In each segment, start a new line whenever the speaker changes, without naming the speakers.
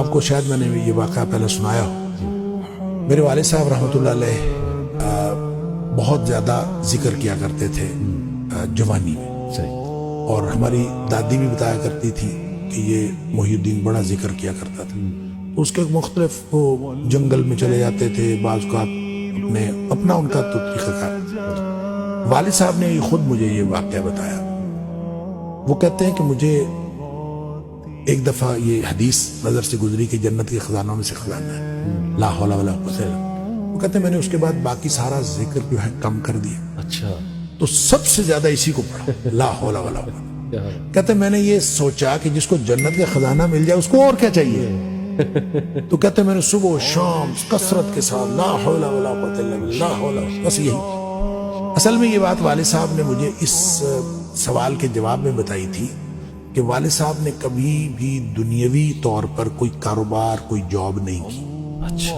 آپ کو شاید میں نے یہ واقعہ پہلے سنایا ہو. میرے والد صاحب رحمۃ اللہ علیہ بہت زیادہ ذکر کیا کرتے تھے جوانی میں, اور ہماری دادی بھی بتایا کرتی تھی کہ یہ محی الدین بڑا ذکر کیا کرتا تھا. تو اس کے مختلف وہ جنگل میں چلے جاتے تھے, بعض کا اپنا ان کا طریقہ کار. والد صاحب نے خود مجھے یہ واقعہ بتایا. وہ کہتے ہیں کہ مجھے ایک دفعہ یہ حدیث نظر سے گزری کہ جنت کے خزانوں میں سے خزانہ ہے, لا حول ولا قوت الا باللہ. وہ کہتے ہیں میں نے اس کے بعد باقی سارا ذکر جو ہے کم کر دیا. اچھا. تو سب سے زیادہ اسی کو پڑھا, لا حول ولا قوت. کہتے ہیں میں نے یہ سوچا کہ جس کو جنت کا خزانہ مل جائے اس کو اور کیا چاہیے. تو کہتے ہیں میں نے صبح و شام کثرت کے ساتھ لا حول ولا قوت الا باللہ, لا حول, بس یہی. اصل میں یہ بات والد صاحب نے مجھے اس سوال کے جواب میں بتائی تھی کہ والد صاحب نے کبھی بھی دنیاوی طور پر کوئی کاروبار, کوئی جاب نہیں کی. اچھا.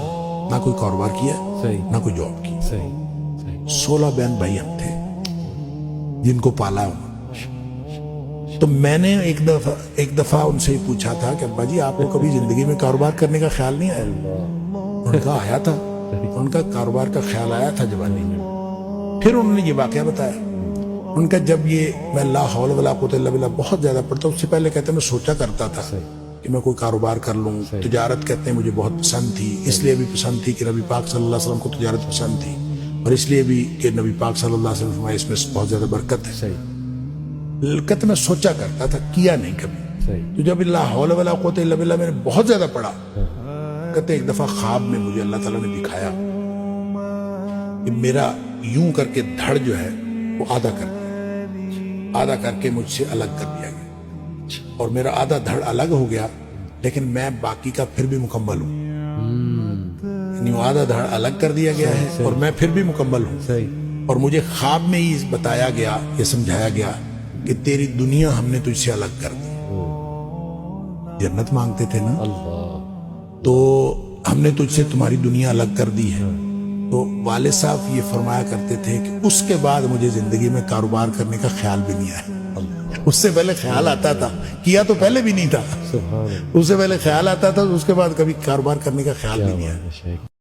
نہ کوئی کاروبار کیا, نہ کوئی جاب کی. 16 بہن بھائی ہم تھے جن کو پالا ہوں. تو میں نے ایک دفعہ ان سے پوچھا تھا کہ ابا جی آپ کو کبھی زندگی میں کاروبار کرنے کا خیال نہیں آیا؟ ان کا آیا تھا, ان کا کاروبار کا خیال آیا تھا جوانی میں. پھر انہوں نے یہ واقعہ بتایا. ان کا جب یہ میں لا حول ولا قوت الا باللہ بہت زیادہ پڑھتا ہوں, اس سے پہلے کہتے ہیں میں سوچا کرتا تھا کہ میں کوئی کاروبار کر لوں. تجارت کہتے ہیں مجھے بہت پسند تھی, اس لیے بھی پسند تھی کہ نبی پاک صلی اللہ علیہ وسلم کو تجارت پسند تھی, اور اس لیے بھی کہ نبی پاک صلی اللہ علیہ وسلم فرمایا اس میں بہت زیادہ برکت ہے. کہتے میں سوچا کرتا تھا, کیا نہیں کبھی. تو جب لا حول ولا قوت الا باللہ میں نے بہت زیادہ پڑھا, کہتے ایک دفعہ خواب میں مجھے اللہ تعالیٰ نے دکھایا کہ میرا یوں کر کے دھڑ جو ہے وہ آدھا کر دیا, آدھا کر کے مجھ سے الگ کر دیا گیا, اور میرا آدھا دھڑ الگ ہو گیا لیکن میں باقی کا پھر بھی مکمل ہوں. یعنی وہ آدھا دھڑ الگ کر دیا گیا ہے اور میں پھر بھی مکمل ہوں. اور مجھے خواب میں ہی بتایا گیا, یہ سمجھایا گیا کہ تیری دنیا ہم نے تجھ سے الگ کر دی. جنت مانگتے تھے نا, تو ہم نے تجھ سے تمہاری دنیا الگ کر دی ہے. تو والد صاحب یہ فرمایا کرتے تھے کہ اس کے بعد مجھے زندگی میں کاروبار کرنے کا خیال بھی نہیں آیا. اس سے پہلے خیال آتا تھا, کیا تو پہلے بھی نہیں تھا, اس سے پہلے خیال آتا تھا, اس کے بعد کبھی کاروبار کرنے کا خیال بھی نہیں آیا.